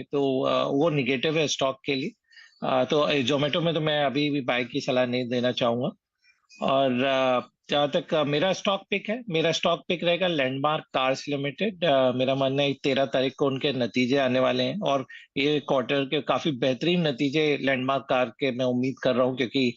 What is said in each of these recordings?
तो वो निगेटिव है स्टॉक के लिए। तो ज़ोमैटो में तो मैं अभी भी बाय की सलाह नहीं देना चाहूँगा। और जहाँ तक मेरा स्टॉक पिक रहेगा लैंडमार्क कार्स लिमिटेड। मेरा मानना है 13 तारीख को उनके नतीजे आने वाले हैं और ये क्वार्टर के काफ़ी बेहतरीन नतीजे लैंडमार्क कार के मैं उम्मीद कर रहा हूँ, क्योंकि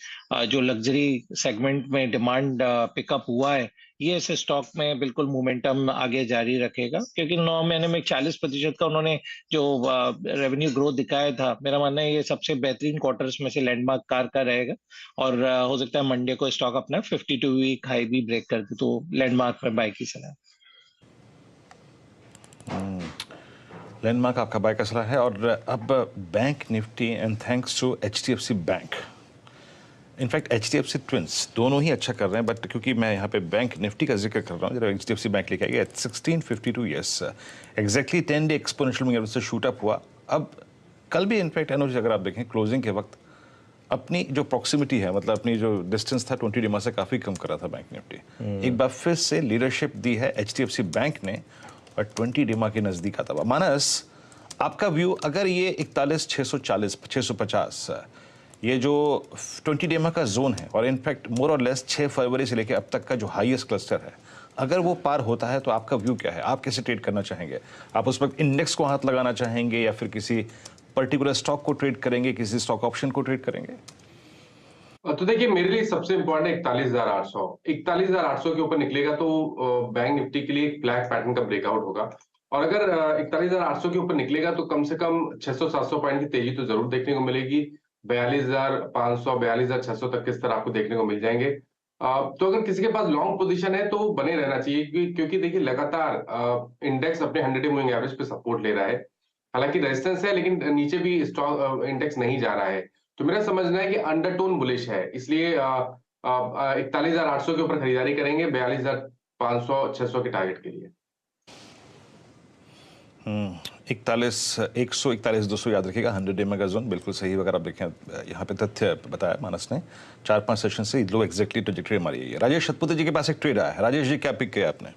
जो लग्ज़री सेगमेंट में डिमांड पिकअप हुआ है, ये इस स्टॉक में बिल्कुल मोमेंटम आगे जारी रखेगा, क्योंकि 9 महीने में 40% का उन्होंने जो रेवेन्यू ग्रोथ दिखाया था, मेरा मानना है ये सबसे बेहतरीन क्वार्टर्स में से लैंडमार्क कार का रहेगा। और हो सकता है मंडे को स्टॉक अपना 52 वीक हाई भी ब्रेक कर दे, तो लैंडमार्क में बाय की सलाह। लैंडमार्क आपका बाय का सलाह है। और अब bank Nifty and thanks to HDFC bank, in fact HDFC twins दोनों ही अच्छा कर रहे हैं, बट क्योंकि मैं यहाँ पे बैंक निफ्टी का जिक्र कर रहा हूँ, जरा एचडीएफसी बैंक लेके आइए 1652, yes exactly 10 day exponential moving average से शूट अप हुआ। अब कल भी इनफैक्ट एनर्जी अगर आप देखें क्लोजिंग के वक्त अपनी जो प्रॉक्सिमिटी है, मतलब अपनी जो डिस्टेंस था 20 डिमा से काफ़ी कम कर रहा था बैंक निफ्टी। एक बार फिर से लीडरशिप दी है एचडीएफसी बैंक ने और 20 डिमा के नज़दीक आता हुआ। मानस, आपका व्यू, अगर ये 41,640 650 ये जो 20 डिमा का जोन है और इनफैक्ट मोर और लेस 6 फरवरी से लेकर अब तक का जो हाईएस्ट क्लस्टर है, अगर वो पार होता है तो आपका व्यू क्या है? आप कैसे ट्रेड करना चाहेंगे? आप उस वक्त इंडेक्स को हाथ लगाना चाहेंगे या फिर किसी पर्टिकुलर स्टॉक को ट्रेड करेंगे, किसी स्टॉक ऑप्शन को ट्रेड करेंगे? तो देखिए, मेरे लिए सबसे इंपॉर्टेंट है 41,800। 41,800 के ऊपर निकलेगा तो बैंक निफ्टी के लिए एक फ्लैट पैटर्न का ब्रेकआउट होगा। और अगर 41,800 के ऊपर निकलेगा तो कम से कम 600-700 पॉइंट की तेजी तो जरूर देखने को मिलेगी। 42,500 42,600 तक के स्तर आपको देखने को मिल जाएंगे। तो अगर किसी के पास लॉन्ग पोजीशन है तो बने रहना चाहिए, क्योंकि देखिए लगातार इंडेक्स अपने 100 मूविंग एवरेज पे सपोर्ट ले रहा है। हालांकि रेजिस्टेंस है, लेकिन नीचे भी स्टॉक इंडेक्स नहीं जा रहा है। तो मेरा समझना है कि अंडरटोन बुलिश है, इसलिए 41,800 के ऊपर खरीदारी करेंगे 42,500 600 के टारगेट के लिए। 41 100 41 200 याद रखिएगा, 100 डे मेगा जोन बिल्कुल सही। अगर आप देखें यहाँ पे तथ्य बताया मानस ने, 4-5 सेशन से लो एग्जैक्टली ट्रैजेक्टरी हमारी है। राजेश सतपुते जी के पास एक ट्रेड आया है। राजेश जी, क्या पिक किया आपने?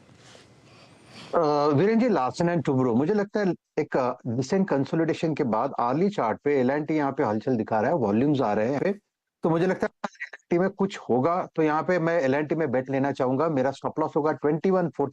वीरेन जी, लार्सन एंड टुब्रो मुझे लगता है एक डिसेंट कंसोलिडेशन के बाद अर्ली चार्ट पे एल&टी यहाँ पे हलचल दिखा रहा है, वॉल्यूम्स आ रहे हैं यहाँ पे। तो मुझे लगता है एल&टी में कुछ होगा, तो यहाँ पे मैं एल&टी में बेट लेना चाहूंगा। मेरा स्टॉप लॉस होगा 2140